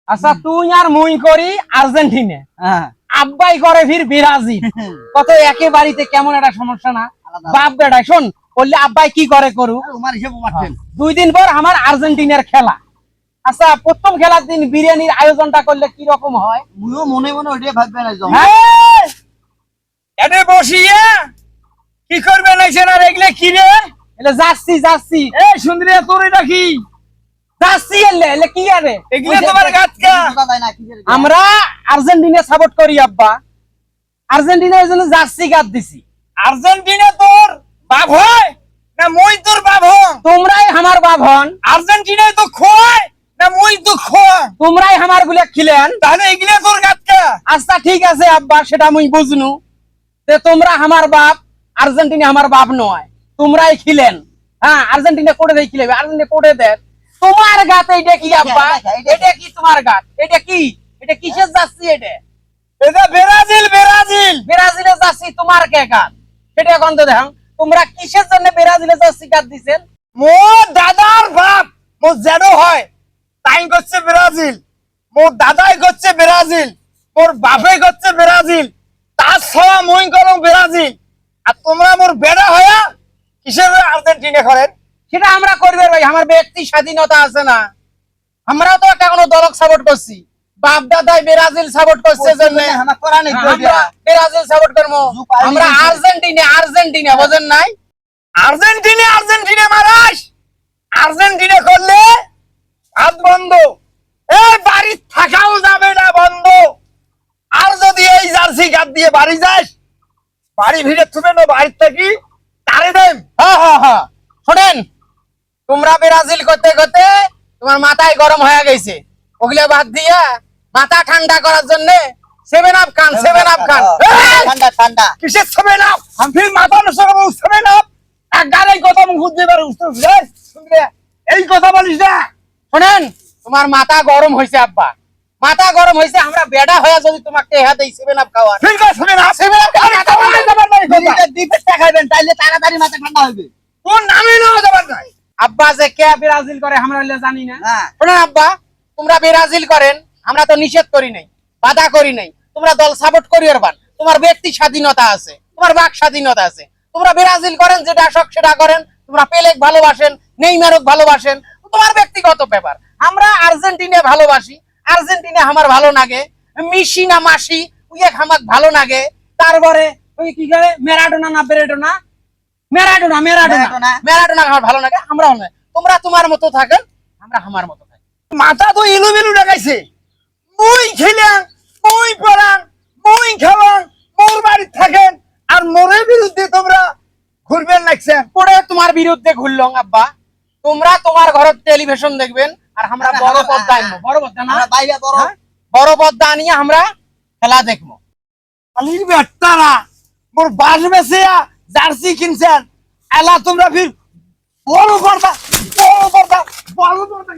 আচ্ছা তুই আর মুই করি আর্জেন্টিনা, আব্বাই করে ফির ব্রাজিল। কত একে বাড়িতে কেমন একটা সমস্যা না? বাপ বেটা শোন, বললে আব্বাই কি করে করুক, 2 দিন পর আমার আর্জেন্টিনার খেলা। আচ্ছা প্রথম খেলার দিন বিরিয়ানির আয়োজনটা করলে কি রকম হয়? মনে মনে ওইটাই ভাববে না। এনে বসিয়ে কি করবে নাইছেন? আর এগুলো কি রে? এলে যাচ্ছি যাচ্ছি এই সুন্দরী তোর এটা কি? যাচ্ছি এলে কি আরে এগুলো তোমার গাছকা? আমরা আর্জেন্টিনা সাপোর্ট করি আব্বা, আর্জেন্টিনার জন্য জার্সি গাদ দিছি। আর্জেন্টিনা তোর বাপ হয় না মই তোর বাপ হন? তোমরাই আমার বাপ হন। আর্জেন্টিনায় তো খোয় না মই তো খোয়? তোমরাই আমার গুলা খিলেন। তাহলে এগুলো তোর গাছকা? আচ্ছা ঠিক আছে আব্বা, সেটা মুই বুঝনু যে তোমরা আমার বাপ, আর্জেন্টিনা আমার বাপ নয়, তোমরাই খিলেন। হ্যাঁ আর্জেন্টিনা কোটে দেই খিলেবে, আর্জেন্টিনা কোটে দেয় তোমার গাতে। এটা কি আব্বা? এটা কি তোমার গাত? এটা কি? এটা কিসের যাচ্ছি? এটা এটা ব্রাজিল। ব্রাজিল ব্রাজিলের যাচ্ছি, তোমার কে গাত? সেটা এখন তো দেখ তোমরা কিসের জন্য ব্রাজিলের যাচ্ছি গাত দিছেন? মোর দাদার বাপ মোর জেডো হয় তাই করছে ব্রাজিল, মোর দাদাই করছে ব্রাজিল, মোর বাপে করছে ব্রাজিল, তার সবা মই করো ব্রাজিল। আর তোমরা মোর বেড়া হয়া কিসের আর্জেন্টিনা করেন? সেটা আমরা করবে ভাই, আমার ব্যক্তি স্বাধীনতা আছে না? আমরাও তো একটা কোনো দলক সাপোর্ট করছি, বাপ দাদাই ব্রাজিল সাপোর্ট করছে জন্য আমরা ব্রাজিল সাপোর্ট করবো। আমরা আর্জেন্টিনা আর্জেন্টিনা বোঝেন নাই? আর্জেন্টিনা আর্জেন্টিনা মারাস, আর্জেন্টিনা করলে হাত বন্ধ, এই বাড়ি থাকাও যাবে না, বন্ধ। আর যদি এই জার্সি গাদ দিয়ে বাড়ি যাস, বাড়ি ভিড়ে থুবে না, বাড়ির থাকি তারে দেন। হ্যাঁ হ্যাঁ হ্যাঁ শোনেন, তোমরা ব্রাজিল করতে করতে তোমার মাথায় গরম হয়ে গেছে, ওগুলা বাদ দিয়া মাথা ঠান্ডা করার জন্য 7 আপ খান, 7 আপ খান। ঠান্ডা ঠান্ডা কিসের ছবে না? আমি মাথা নষ্ট করবো, ছবে না এক গাড়ি কথা মুখ বুঝতে পারো। এই কথা বলিস না। শোনেন, তোমার মাথা গরম হয়েছে আব্বা, মাথা গরম হয়েছে। আমরা বেডা হয়ে যদি তোমাকে হাতে 7 আপ খাওয়ার, ঠিক আছে, ছবে না, 7 আপ খাওয়ার কথা বলতে যাবার নাই কথা। ডিপেটটা খাইবেন তাইলে তাড়াতাড়ি মাথা ঠান্ডা হবে। তোর নামে নেওয়া যাবার নাই। আব্বা যে কে ব্রাজিল করে আমরা হলে জানি না। হ্যাঁ। শোনেন আব্বা, তোমরা ব্রাজিল করেন, আমরা তো নিষেধ করি নাই, বাধা করি নাই। তোমরা দল সাপোর্ট করি আর বান, তোমার ব্যক্তি স্বাধীনতা আছে, তোমার বাক স্বাধীনতা আছে। তোমরা ব্রাজিল করেন, যেটা শখ সেটা করেন। তোমরা পেলেক ভালোবাসেন, নেইমারক ভালোবাসেন, তোমার ব্যক্তিগত ব্যাপার। আমরা আর্জেন্টিনা ভালোবাসি, আর্জেন্টিনা আমার ভালো লাগে। মিসি না মাসি উইয়ে আমাক ভালো লাগে। তারপরে ওই কি করে ম্যারাডোনা না বেরেডোনা, ম্যারাডোনা ম্যারাডোনা ম্যারাডোনা আমার ভালো লাগে। আমরা ভালো লাগে। তোমরা তোমার মতো থাকেন, আমরা আমার মতো থাকি। মাথা তো ইলুমিলু দেখাইছে। মুই খেলাম, মুই পড়ান, মুই খাওয়ান, মোর বাড়ি থাকেন, আর মোরের বিরুদ্ধে তোমরা ঘুরবেন লাগছেন। পরে তোমার বিরুদ্ধে ঘুরলং আব্বা। তোমরা তোমার ঘরের টেলিভিশন দেখবেন, আর আমরা বড় পর্দা আনবো। বড় পর্দা না, আমরা বাইরে বড় হ্যাঁ? বড় পর্দা আনিয়ে আমরা খেলা দেখবো। আলির বেটারা মোর বাস বেসিয়া জার্সি কিনছেন, এলা তোমরা ফির বড় পর্দা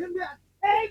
কিনবে। এই